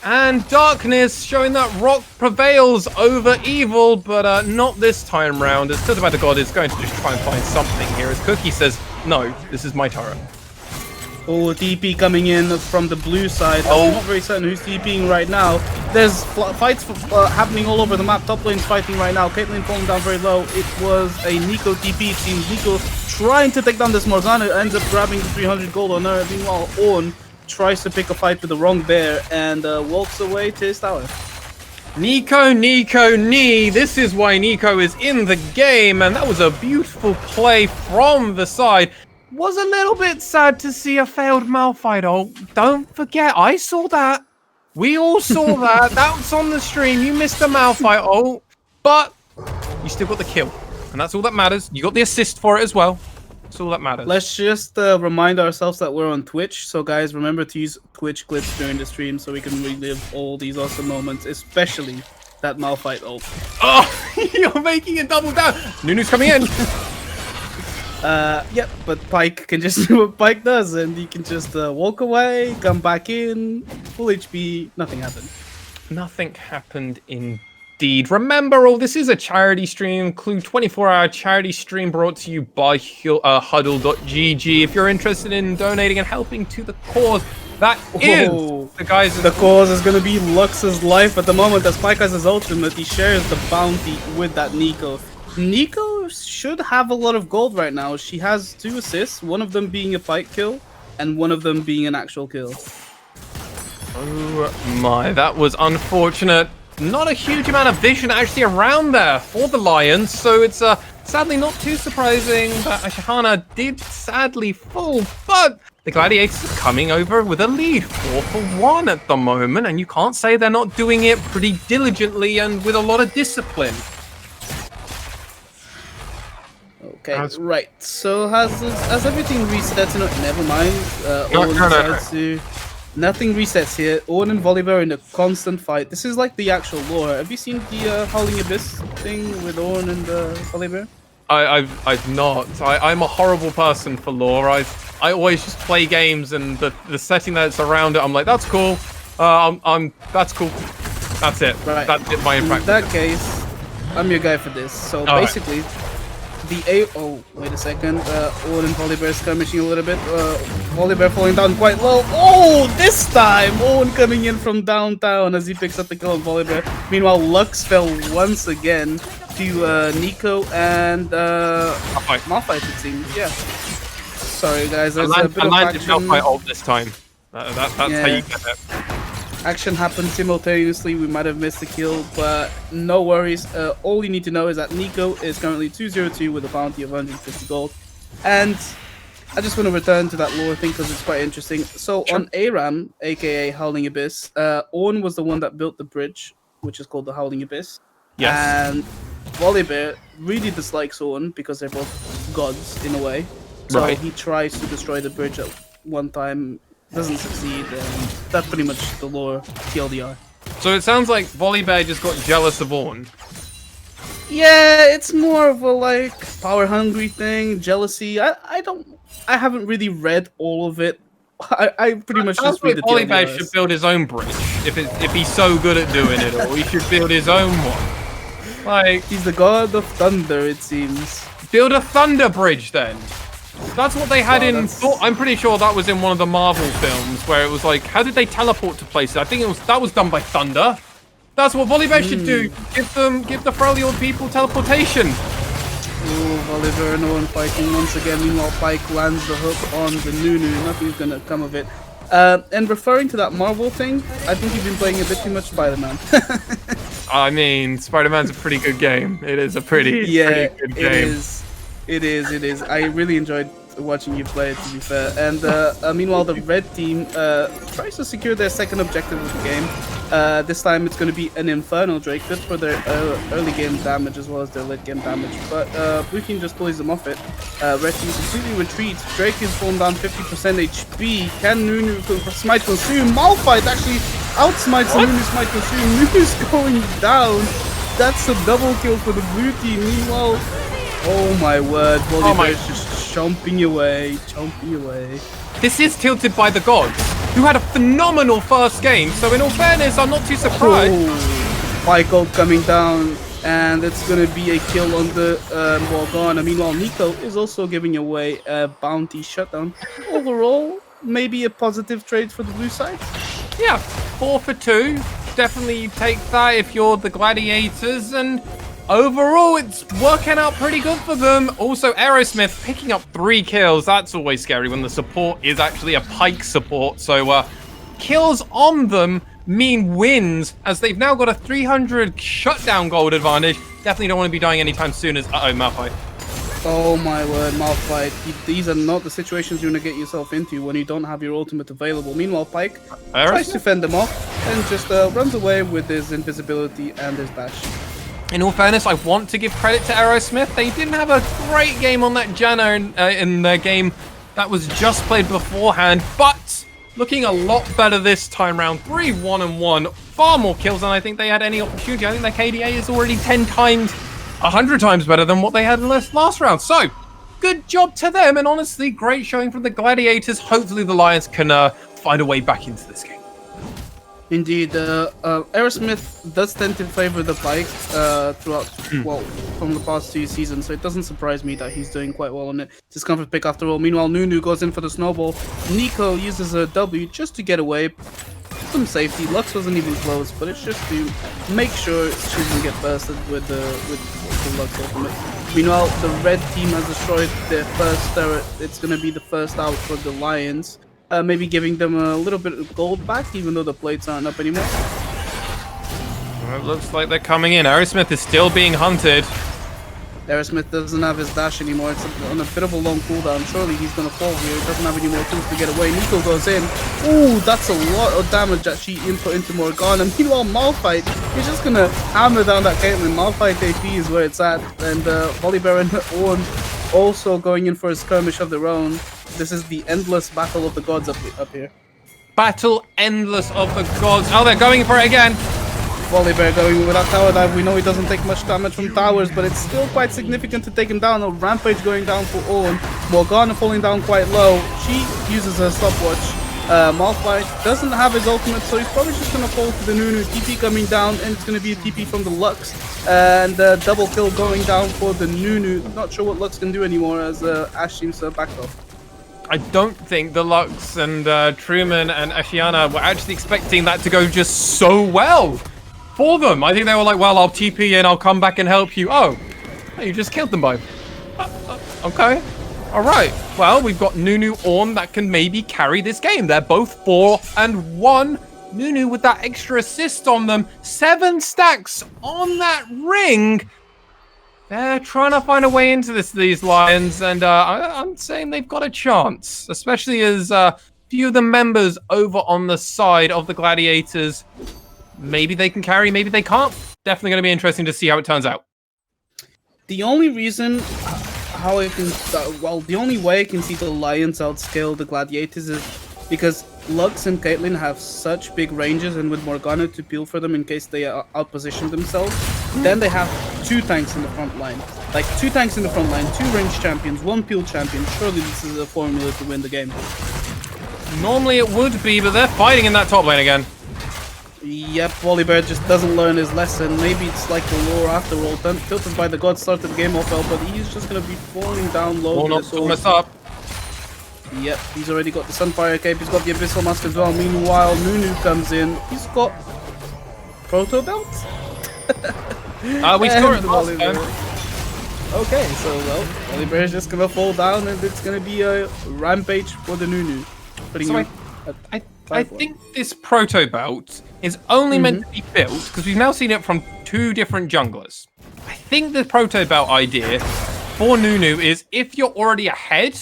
And darkness showing that rock prevails over evil, but not this time round. As Tilted by the God is going to just try and find something here. As Cookie says, no, this is my turret. Oh, TP coming in from the blue side. I'm not very certain who's TPing right now. There's fights happening all over the map. Top lane's fighting right now. Caitlyn falling down very low. It was a Nico TP. It seems Nico trying to take down this Morgana. Ends up grabbing the 300 gold on her. Meanwhile, Owen tries to pick a fight with the wrong bear and walks away to his tower. Nico, knee. This is why Nico is in the game, and that was a beautiful play from the side. Was a little bit sad to see a failed Malphite ult. Don't forget, I saw that. We all saw that. That was on the stream. You missed the Malphite ult, but you still got the kill, and that's all that matters. You got the assist for it as well. That's all that matters. Let's just remind ourselves that we're on Twitch. So guys, remember to use Twitch clips during the stream so we can relive all these awesome moments, especially that Malphite ult. Oh, you're making a double down. Nunu's coming in. Yep, but Pyke can just do what Pyke does, and he can just walk away, come back in, full HP, nothing happened. Nothing happened indeed. Remember, all this is a charity stream, include 24-hour charity stream brought to you by huddle.gg. If you're interested in donating and helping to the cause, that is the guys. The cause is going to be Lux's life at the moment as Pyke has his ultimate. He shares the bounty with that Nico. Nico should have a lot of gold right now. She has 2 assists, one of them being a Pyke kill. and one of them being an actual kill. Oh my, that was unfortunate. Not a huge amount of vision actually around there for the Lions, so it's sadly not too surprising that Ashihana did sadly fall, but the Gladiators are coming over with a lead, 4-1 at the moment, and you can't say they're not doing it pretty diligently and with a lot of discipline. Okay, right. So has everything reset? Never mind. Owen decides to. Nothing resets here. Owen and Volibear are in a constant fight. This is like the actual lore. Have you seen the Howling Abyss thing with Owen and Volibear? I've not. I'm a horrible person for lore. I always just play games, and the setting that's around it, I'm like, that's cool. That's cool. That's it. Right. That's it. My impact. In that case, I'm your guy for this. So basically, oh, wait a second. Owen and Volibear skirmishing a little bit. Volibear falling down quite low. Oh, this time! Owen coming in from downtown as he picks up the kill on Volibear. Meanwhile, Lux fell once again to Nico and Malphite, it seems. Yeah. Sorry, guys. There's a bit of landed action. Malphite ult this time. That's how you get it. Action happened simultaneously. We might have missed the kill, but no worries. All you need to know is that Nico is currently 2-0-2 with a bounty of 150 gold. And I just want to return to that lore thing because it's quite interesting. So on Aram, aka Howling Abyss, Ornn was the one that built the bridge, which is called the Howling Abyss. Yes. And Volibear really dislikes Ornn because they're both gods in a way. So he tries to destroy the bridge at one time. Doesn't succeed, and that's pretty much the lore TLDR. So it sounds like Volibear just got jealous of Ornn. Yeah, it's more of a like power-hungry thing, jealousy. I haven't really read all of it. I pretty much just read the TLDRs. Volibear should build his own bridge. If he's so good at doing it all, he should build his own one. Like, he's the god of thunder, it seems. Build a thunder bridge then. That's what they had in. I'm pretty sure that was in one of the Marvel films where it was like, how did they teleport to places? I think that was done by thunder. That's what Volibear should do. Give the Freljord people teleportation. Ooh, Volibear and Owen fighting once again. Meanwhile, Pike lands the hook on the Nunu. Nothing's gonna come of it. And referring to that Marvel thing, I think you've been playing a bit too much Spider-Man. I mean, Spider-Man's a pretty good game. It is a pretty good game. It is. I really enjoyed watching you play it, to be fair. And meanwhile, the red team tries to secure their second objective of the game. This time it's going to be an Inferno Drake, good for their early game damage as well as their late game damage. But blue team just pulls them off it. Red team completely retreats. Drake is fallen down 50% HP. Can Nunu smite consume? Malphite actually outsmites Nunu smite consume. Nunu's going down. That's a double kill for the blue team. Meanwhile, oh my word, Volibear is just chomping away. This is tilted by the gods, who had a phenomenal first game, so in all fairness, I'm not too surprised. Oh, Pike ult coming down, and it's going to be a kill on the Morgana. Meanwhile, Nico is also giving away a bounty shutdown. Overall, maybe a positive trade for the blue side? Yeah, 4 for 2. Definitely you take that if you're the Gladiators, and overall, it's working out pretty good for them. Also, Aerosmith picking up 3 kills. That's always scary when the support is actually a Pike support. So, kills on them mean wins, as they've now got a 300 shutdown gold advantage. Definitely don't want to be dying anytime soon as... Uh-oh, Malphite. Oh my word, Malphite. These are not the situations you want to get yourself into when you don't have your ultimate available. Meanwhile, Pike tries to fend them off and just runs away with his invisibility and his dash. In all fairness, I want to give credit to Aerosmith. They didn't have a great game on that Janna in their game that was just played beforehand, but looking a lot better this time round. 3-1-1, far more kills than I think they had any opportunity. I think their KDA is already 10 times, 100 times better than what they had in last round. So, good job to them, and honestly, great showing from the Gladiators. Hopefully the Lions can find a way back into this game. Indeed, Aerosmith does tend to favor the Pike throughout, well, from the past 2 seasons, so it doesn't surprise me that he's doing quite well on it. Discomfort pick after all. Meanwhile, Nunu goes in for the snowball. Nico uses a W just to get away. Some safety. Lux wasn't even close, but it's just to make sure she doesn't get bursted with the Lux ultimate. Meanwhile, the red team has destroyed their first turret. It's going to be the first out for the Lions. maybe giving them a little bit of gold back, even though the plates aren't up anymore. Well, it looks like they're coming in. Aerosmith is still being hunted. Aerosmith doesn't have his dash anymore. It's on a bit of a long cooldown. Surely he's going to fall here. He doesn't have any more tools to get away. Nico goes in. Ooh, that's a lot of damage that she input into Morgana. Meanwhile, Malphite, he's just going to hammer down that Caitlyn. Malphite AP is where it's at. And Volibear and Ornn also going in for a skirmish of their own. This is the endless battle of the gods up here. Battle endless of the gods. Oh, they're going for it again. Volibear going without tower dive. We know he doesn't take much damage from towers, but it's still quite significant to take him down. A Rampage going down for Ornn. Morgana falling down quite low. She uses her stopwatch. Malphite doesn't have his ultimate, so he's probably just going to fall to the Nunu. TP coming down, and it's going to be a TP from the Lux. And double kill going down for the Nunu. Not sure what Lux can do anymore, as Ashe seems to have backed off. I don't think the Lux and Truman and Ashiana were actually expecting that to go just so well for them. I think they were like, well, I'll TP and I'll come back and help you. Oh, you just killed them both. Okay. All right. Well, we've got Nunu Ornn that can maybe carry this game. They're both 4-1. Nunu with that extra assist on them. 7 stacks on that ring. They're trying to find a way into these Lions, and I'm saying they've got a chance, especially as a few of the members over on the side of the Gladiators. Maybe they can carry, maybe they can't. Definitely going to be interesting to see how it turns out. The only reason how I can, the only way I can see the Lions outscale the Gladiators is because Lux and Caitlyn have such big ranges, and with Morgana to peel for them in case they outposition themselves, then they have 2 tanks in the front line. Like 2 tanks in the front line, 2 ranged champions, 1 peel champion. Surely this is a formula to win the game. Normally it would be, but they're fighting in that top lane again. Yep, Volibear just doesn't learn his lesson. Maybe it's like the lore after all. Tilted by the gods started the game off well, but he's just going to be falling down low. Almost up. Yep, he's already got the Sunfire Cape, he's got the Abyssal Mask as well. Meanwhile, Nunu comes in. He's got Proto Belt? We scored it last time. Okay, so well, Volibear is just gonna fall down, and it's gonna be a rampage for the Nunu. I think this Proto Belt is only meant to be built because we've now seen it from 2 different junglers. I think the Proto Belt idea for Nunu is if you're already ahead,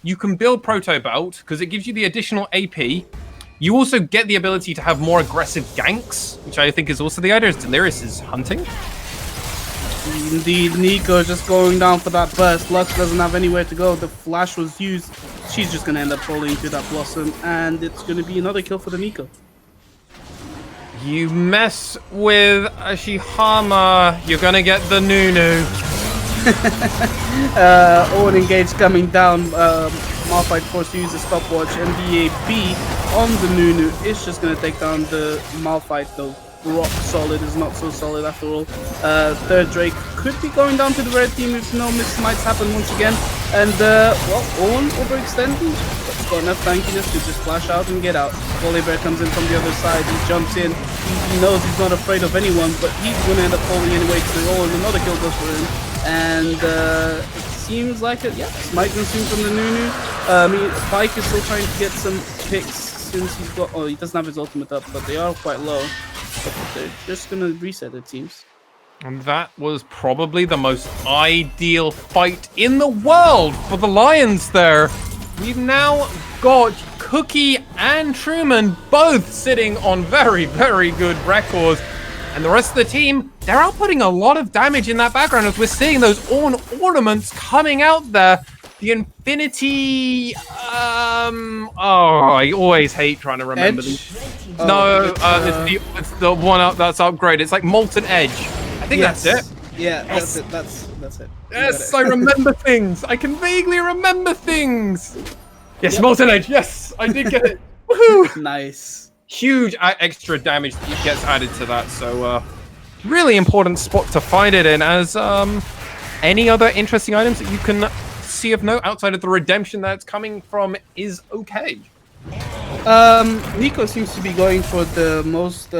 you can build Proto Belt because it gives you the additional AP. You also get the ability to have more aggressive ganks, which I think is also the idea as Delirious is hunting. Indeed, Nico just going down for that burst. Lux doesn't have anywhere to go. The flash was used. She's just going to end up falling into that Blossom, and it's going to be another kill for the Nico. You mess with Ashihama, you're going to get the Nunu. Ornn engaged coming down. Malphite forced to use the stopwatch, and the AP on the Nunu is just going to take down the Malphite, though. Rock solid is not so solid after all. Third Drake could be going down to the red team if no miss-mites happen once again. And, well, Ornn overextending. But got enough tankiness to just flash out and get out. Volibear comes in from the other side. He jumps in. He knows he's not afraid of anyone, but he's going to end up falling anyway to the roll, and another kill goes for him. And it seems like it. Yeah, smite consumed from the Nunu. Pike is still trying to get some picks since he's got. Oh, he doesn't have his ultimate up, but they are quite low. But they're just gonna reset, it seems. And that was probably the most ideal fight in the world for the Lions there. We've now got Cookie and Truman both sitting on very, very good records. And the rest of the team, they're outputting a lot of damage in that background as we're seeing those Ornn ornaments coming out there. The Infinity... I always hate trying to remember these. No, it's the one up that's upgraded. It's like Molten Edge. I think that's it. Yeah, yes. That's it. Yes, I remember things. I can vaguely remember things. Yes, Molten Edge. Yes, I did get it. Woohoo! Nice. Huge extra damage that gets added to that. So, really important spot to find it in. As any other interesting items that you can see of note outside of the redemption that's coming from is okay. Nico seems to be going for the most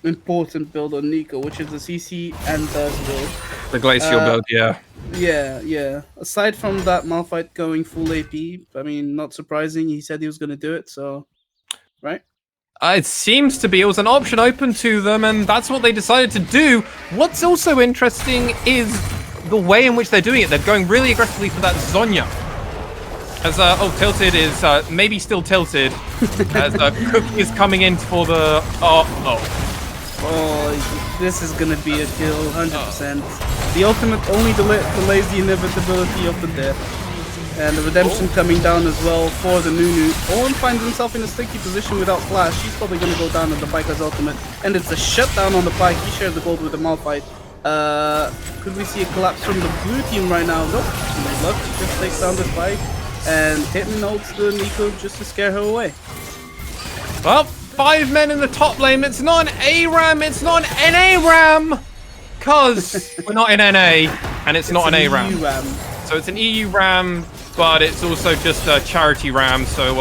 important build on Nico, which is the CC and the build. The Glacial build, yeah. Yeah. Aside from that Malphite going full AP, I mean, not surprising. He said he was going to do it, so right. It seems to be it was an option open to them, and that's what they decided to do. What's also interesting is the way in which they're doing it. They're going really aggressively for that Zonya. As Tilted is maybe still tilted. As Cookie is coming in for the Oh, this is gonna be a kill, 100%. The ultimate only delays the inevitability of the death. And the redemption coming down as well for the Nunu. Owen finds himself in a sticky position without flash. He's probably gonna go down on the Pike's ultimate. And it's a shutdown on the Pike. He shared the gold with the Malphite. Could we see a collapse from the blue team right now? Nope. Luck just takes down the Pike. And Hitman ults the Nico just to scare her away. Well, 5 men in the top lane. It's not an A-Ram, it's not an NA-Ram! Cause we're not in NA, and it's not an A-Ram. So it's an EU Ram, but it's also just a charity Ram, so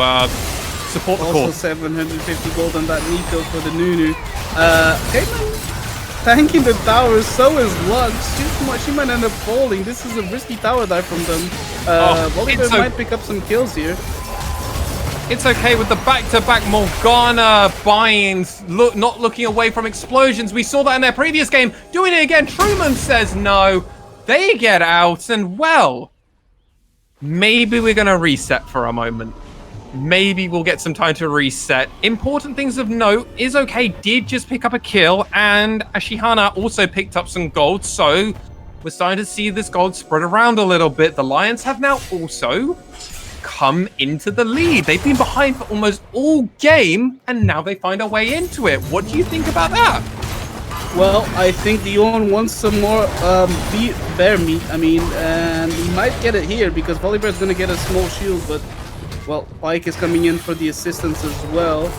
support the cause. Also 750 gold on that Nico for the Nunu. Caitlyn tanking the tower, so is Lux. She might end up falling. This is a risky tower dive from them. Volibear might pick up some kills here. It's okay with the back-to-back Morgana buy-ins, not looking away from explosions. We saw that in their previous game. Doing it again, Truman says no. They get out, and well, maybe we're going to reset for a moment. Maybe we'll get some time to reset. Important things of note is okay, did just pick up a kill, and Ashihana also picked up some gold, so we're starting to see this gold spread around a little bit. The Lions have now also come into the lead. They've been behind for almost all game, and now they find a way into it. What do you think about that? Well, I think Dion wants some more bear meat, and he might get it here because Volibear is going to get a small shield, but, well, Pike is coming in for the assistance as well.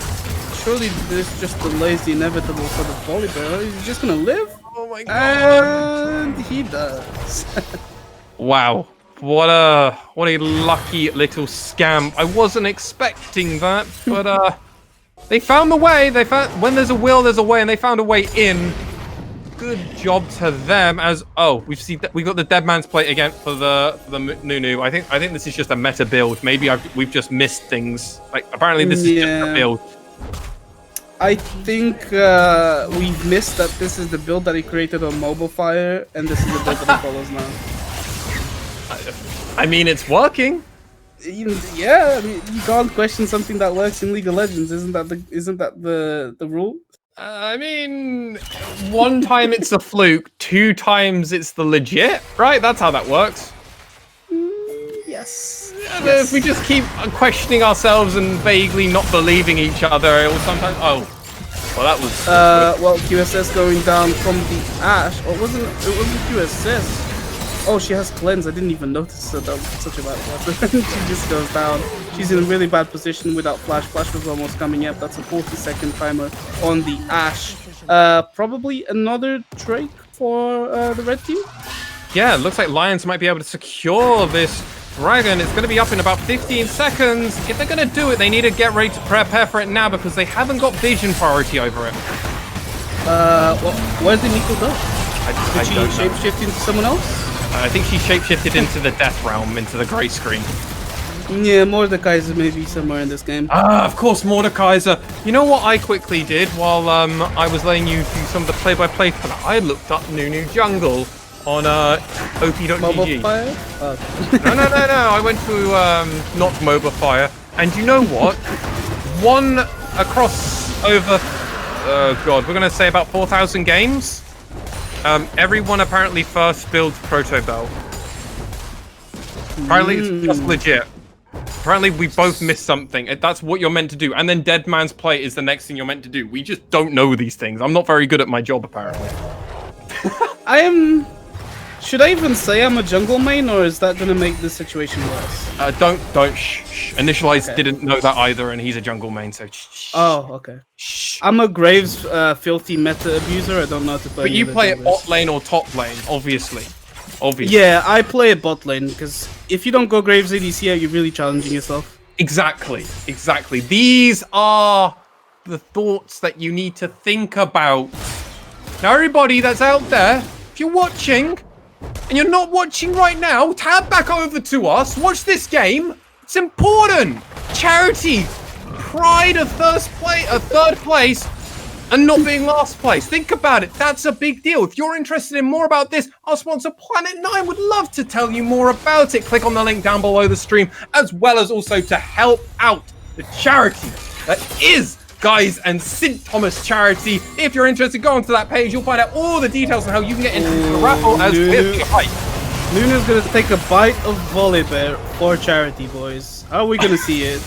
Surely this just delays the inevitable for the Volibear. He's just going to live? Oh my god. And he does. Wow. What a lucky little scam. I wasn't expecting that, but they found the way. They found when there's a will, there's a way, and they found a way in. Good job to them. As we got the Dead Man's Plate again for the Nunu. I think this is just a meta build. Maybe we've just missed things. Like apparently this is just a build. I think we've missed that this is the build that he created on Mobile Fire, and this is the build that he follows now. I mean, it's working. Yeah, I mean, you can't question something that works in League of Legends. Isn't that the rule? I mean, one time it's a fluke, 2 times it's the legit, right? That's how that works. Yes. If we just keep questioning ourselves and vaguely not believing each other, it will sometimes. Oh, well, that was. Well, QSS going down from the Ashe. Or it wasn't QSS. Oh, she has cleanse. I didn't even notice that was such a bad weapon. She just goes down. She's in a really bad position without flash. Flash was almost coming up. That's a 40-second timer on the Ashe. Probably another Drake for the red team. Yeah, it looks like Lions might be able to secure this dragon. It's going to be up in about 15 seconds. If they're going to do it, they need to get ready to prepare for it now because they haven't got vision priority over it. Well, where did Nico go? Did she shapeshift into someone else? I think she shapeshifted into the Death Realm, into the grey screen. Yeah, Mordekaiser may be somewhere in this game. Of course, Mordekaiser. You know what I quickly did while I was letting you do some of the play-by-play for that? I looked up Nunu Jungle on op.gg. Mobile Fire? Oh. No. I went to not Mobile Fire. And you know what? One across over, God, we're going to say about 4,000 games. Everyone apparently first builds Proto Bell. Apparently it's just legit. Apparently we both missed something. That's what you're meant to do. And then Dead Man's Plate is the next thing you're meant to do. We just don't know these things. I'm not very good at my job, apparently. Should I even say I'm a jungle main, or is that gonna make this situation worse? Don't shh. Initialize okay. Didn't know that either, and he's a jungle main, so shh. Oh, okay. Shh. I'm a Graves filthy meta abuser. I don't know how to play. But you play it bot lane or top lane, obviously. Yeah, I play it bot lane because if you don't go Graves ADC, you're really challenging yourself. Exactly. These are the thoughts that you need to think about. Now, everybody that's out there, if you're watching, and you're not watching right now, tab back over to us. Watch this game. It's important. Charity, pride of third place, and not being last place. Think about it. That's a big deal. If you're interested in more about this, our sponsor Planet 9 would love to tell you more about it. Click on the link down below the stream, as well as also to help out the charity that is Guys and St. Thomas charity. If you're interested, go onto that page. You'll find out all the details on how you can get into the raffle as with the hype. Nunu's gonna take a bite of volley bear for charity, boys. How are we gonna see it?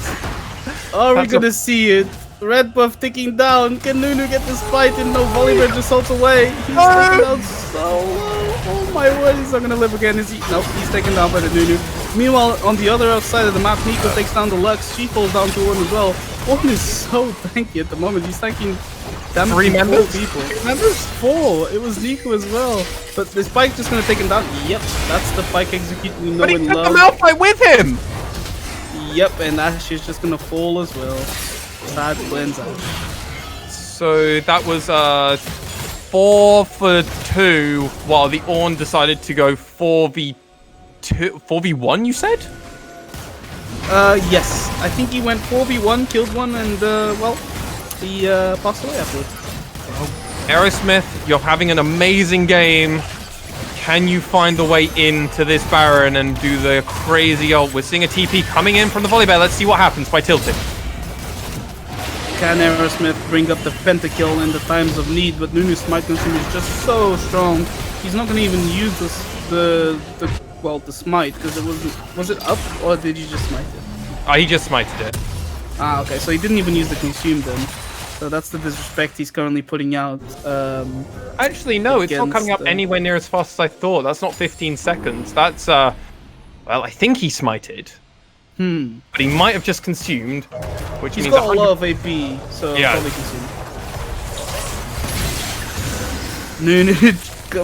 Are we gonna see it? Red buff ticking down. Can Nunu get this fight and no volley bear just salts away? He's taken down so low. Oh my word, he's not gonna live again, is he? Nope, he's taken down by the Nunu. Meanwhile, on the other side of the map, Nico takes down the Lux. She falls down to one as well. One is so tanky at the moment. He's tanking damage 3 members? 4 people. 3 members? 4. It was Nico as well. But the Spike just gonna take him down. Yep, that's the Spike execute we know and love. But he took the Malphite with him! Yep, and Ash is just gonna fall as well. Sad cleanse Ash. So that was 4 for 2, while the Ornn decided to go 4v1, you said? Yes. I think he went 4v1, killed one, and, well, he, passed away afterwards. Aerosmith, you're having an amazing game. Can you find the way into this Baron and do the crazy ult? We're seeing a TP coming in from the volley bear. Let's see what happens by tilting. Can Aerosmith bring up the pentakill in the times of need? But Nunu's smite consume is just so strong. He's not going to even use the smite, because it was it up, or did he just smite it? He just smited it. Ah, okay, so he didn't even use the consume then. So that's the disrespect he's currently putting out. Actually, no, it's not coming up anywhere near as fast as I thought. That's not 15 seconds. That's, well, I think he smited. But he might have just consumed, which he's means got a lot of AP, so yeah. Probably consumed. Nunu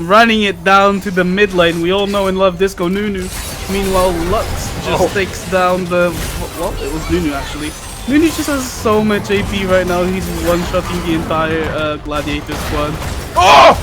running it down to the mid lane. We all know and love Disco Nunu. Meanwhile, Lux just takes down the... Well, it was Nunu actually. Nunu just has so much AP right now. He's one-shotting the entire Gladiator squad. Oh!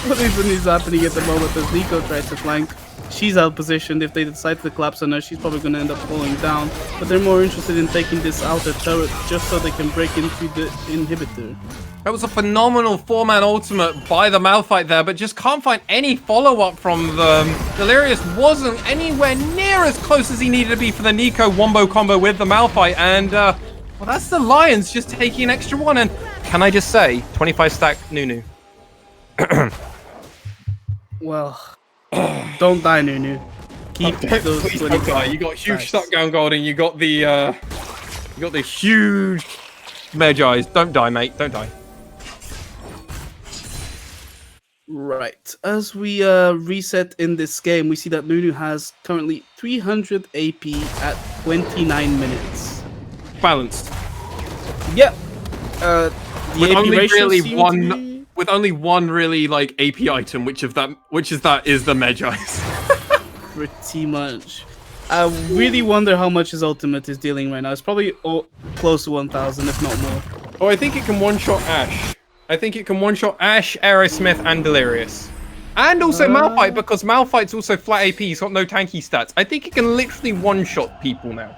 What is happening at the moment as Nico tries to flank? She's out positioned. If they decide to collapse on her, she's probably going to end up falling down. But they're more interested in taking this outer turret just so they can break into the inhibitor. That was a phenomenal 4-man ultimate by the Malphite there, but just can't find any follow-up from them. Delirious wasn't anywhere near as close as he needed to be for the Nico wombo combo with the Malphite, and well, that's the Lions just taking an extra one. And can I just say, 25 stack Nunu. Well, don't die, Nunu. Keep those. Please don't die. You got huge shutdown gold, and you got the huge Magi's. Don't die, mate. Don't die. Right. As we reset in this game, we see that Nunu has currently 300 AP at 29 minutes. Balanced. Yep. The with AP only ratio really one. With only one really like AP item, which is the Magi's. Pretty much. I really wonder how much his ultimate is dealing right now. It's probably close to 1,000, if not more. Oh, I think it can one-shot Ash. I think it can one-shot Ash, Aerosmith, and Delirious. And also Malphite, because Malphite's also flat AP, he's got no tanky stats. I think he can literally one-shot people now.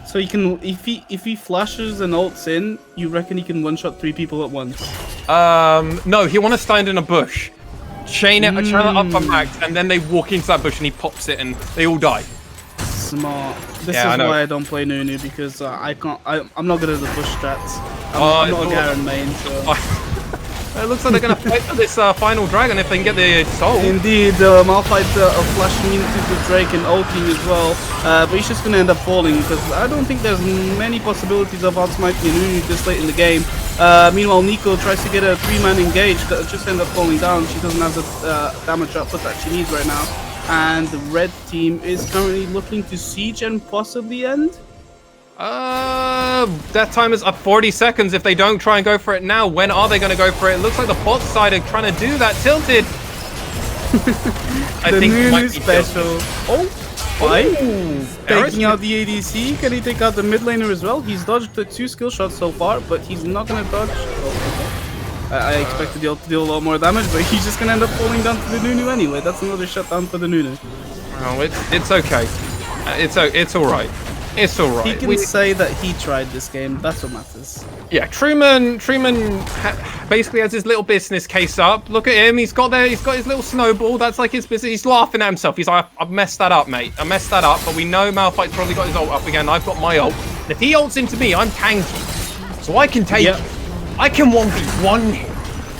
So he can, if he flashes and ults in, you reckon he can one-shot 3 people at once? No, he'll want to stand in a bush, chain it up for max, and then they walk into that bush and he pops it and they all die. Smart. This is why I don't play Nunu, because I'm not good at the bush strats. I'm not a Garen main, so... It looks like they're going to fight for this final dragon if they can get the soul. Indeed, Malphite flashing into the Drake and ulting as well. But he's just going to end up falling, because I don't think there's many possibilities of outsmiting Nunu this late in the game. Meanwhile, Nico tries to get a 3-man engage that just ends up falling down. She doesn't have the damage output that she needs right now. And the red team is currently looking to siege and possibly end. That time is up 40 seconds. If they don't try and go for it now, when are they going to go for it? It looks like the bot side are trying to do that. Tilted. I think it might be special. Oh, fine. Taking out the ADC. Can he take out the mid laner as well? He's dodged the 2 skill shots so far, but he's not going to dodge. Oh, I expected the ult to deal a lot more damage, but he's just gonna end up falling down to the Nunu anyway. That's another shutdown for the Nunu. Oh, it's okay. It's all right. It's all right. He can say that he tried this game. That's what matters. Yeah, Truman basically has his little business case up. Look at him. He's got his little snowball. That's like his business. He's laughing at himself. He's like, I've messed that up, mate. I messed that up. But we know Malphite's probably got his ult up again. I've got my ult. And if he ults into me, I'm tanky. So I can take. I can 1v1 him.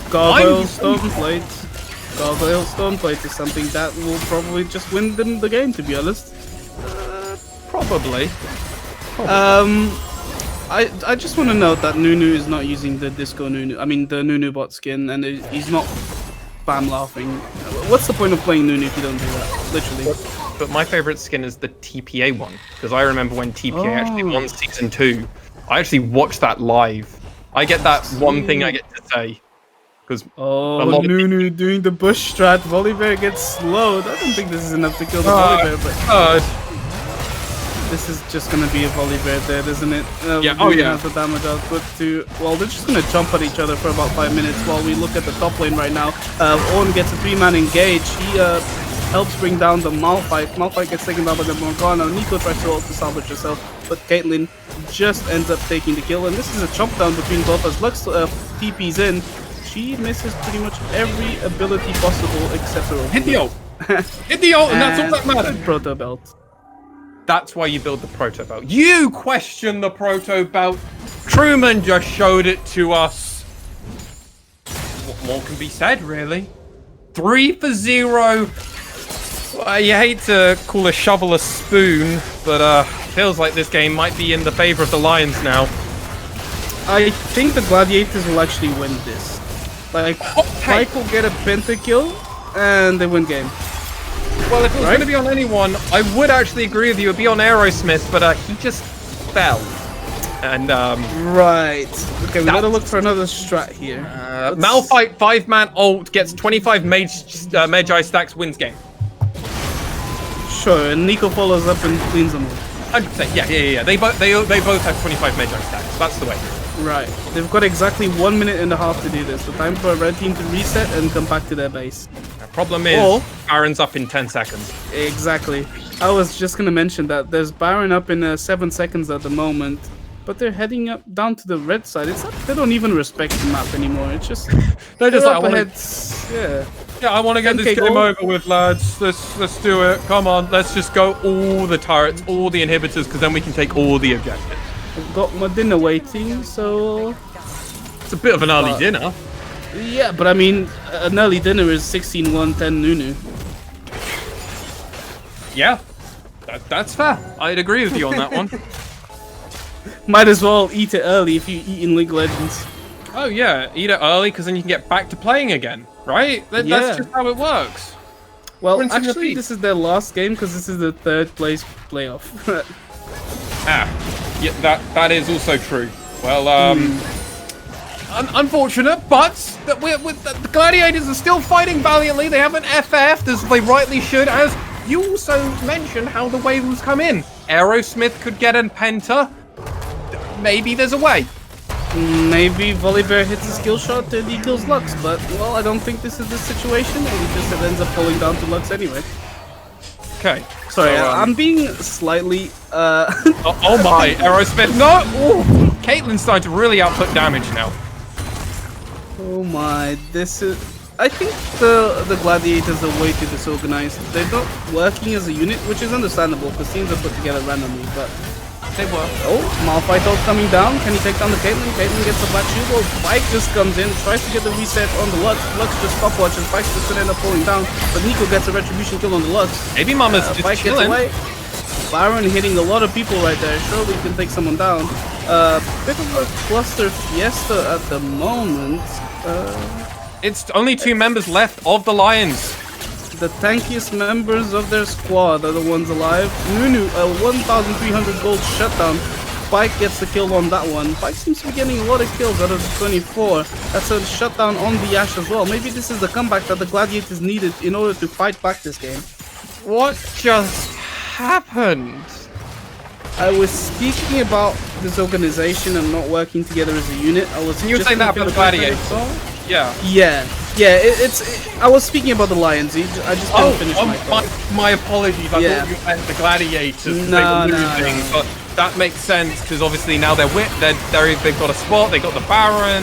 Gargoyle Stormplate. Gargoyle Stormplate is something that will probably just win them the game, to be honest. Probably. I just want to note that Nunu is not using the Disco Nunu. I mean, the Nunu bot skin, and he's not spam laughing. What's the point of playing Nunu if you don't do that? Literally. But my favorite skin is the TPA one, because I remember when TPA actually won season 2. I actually watched that live. I get that one thing I get to say. Because Nunu doing the bush strat. Volibear gets slowed. I don't think this is enough to kill the Volibear, but this is just gonna be a Volibear dead, isn't it? Yeah. Have the damage output to. Well, they're just gonna jump at each other for about 5 minutes while we look at the top lane right now. Owen gets a 3-man engage. He helps bring down the Malphite. Malphite gets taken down by the Morgana. Nico tries to ult to salvage herself, but Caitlyn just ends up taking the kill. And this is a chomp down between both as Lux TP's in. She misses pretty much every ability possible except her ult. Hit the ult! Hit the ult, and that's all that matters. Proto Belt. That's why you build the Proto Belt. You question the Proto Belt. Truman just showed it to us. What more can be said, really? 3 for 0. Well, you hate to call a shovel a spoon, but feels like this game might be in the favor of the Lions now. I think the Gladiators will actually win this. Like, Pike will get a pentakill, and they win game. Well, if it was going to be on anyone, I would actually agree with you. It would be on Aerosmith, but he just fell. And, Right. Okay, we gotta look for another strat here. Malphite 5-man ult gets 25 Magi stacks, wins game. Sure, and Nico follows up and cleans them all. 100%. Yeah. They both have 25 Magi stacks. That's the way. Right. They've got exactly 1 minute and a half to do this. So time for a red team to reset and come back to their base. The problem is, Baron's up in 10 seconds. Exactly. I was just gonna mention that there's Baron up in 7 seconds at the moment, but they're heading up down to the red side. It's not, they don't even respect the map anymore. It's just they're just like, up ahead. Yeah, I want to get this game over with, lads. Let's do it. Come on, let's just go all the turrets, all the inhibitors, because then we can take all the objectives. I've got my dinner waiting, so it's a bit of an early dinner. Yeah, but I mean, an early dinner is 16-1-10 Nunu. Yeah, that's fair. I'd agree with you on that one. Might as well eat it early if you eat in League of Legends. Oh yeah, eat it early because then you can get back to playing again, right? That's just how it works. Well, actually, this is their last game because this is the 3rd place playoff. Yeah, that is also true. Well, unfortunate, but the Gladiators are still fighting valiantly. They haven't FF'd as they rightly should, as you also mentioned how the waves come in. Aerosmith could get an Penta. Maybe there's a way. Maybe Volibear hits a skill shot and he kills Lux, but, well, I don't think this is the situation, and he just ends up falling down to Lux anyway. Okay. Sorry, I'm being slightly, oh my, Aerosmith, no! Ooh. Caitlyn's starting to really output damage now. Oh my, this is... I think the Gladiators are way too disorganized. They're not working as a unit, which is understandable, because teams are put together randomly, but... They were. Oh, Malphite ult coming down. Can he take down the Caitlyn? Caitlyn gets the black shield. Well, Spike just comes in, tries to get the reset on the Lux. Lux just stopwatches. Spike's just gonna end up falling down. But Nico gets a retribution kill on the Lux. Maybe Mama's just Spike chilling. Gets away. Baron hitting a lot of people right there. Surely can take someone down. Bit of a cluster fiesta at the moment. It's only 2 members left of the Lions. The tankiest members of their squad are the ones alive. Nunu, a 1,300 gold shutdown. Spike gets the kill on that one. Spike seems to be getting a lot of kills out of the 24. That's a shutdown on the Ashe as well. Maybe this is the comeback that the Gladiators needed in order to fight back this game. What just happened? I was speaking about this organization and not working together as a unit. I was. You were saying that about the Gladiators. Yeah. Yeah, yeah. I was speaking about the Lions. I just didn't finish my thought. My apologies. I Yeah. thought you meant the gladiators because No, they were no, losing, no. but that makes sense because obviously now they've got a spot. They got the Baron.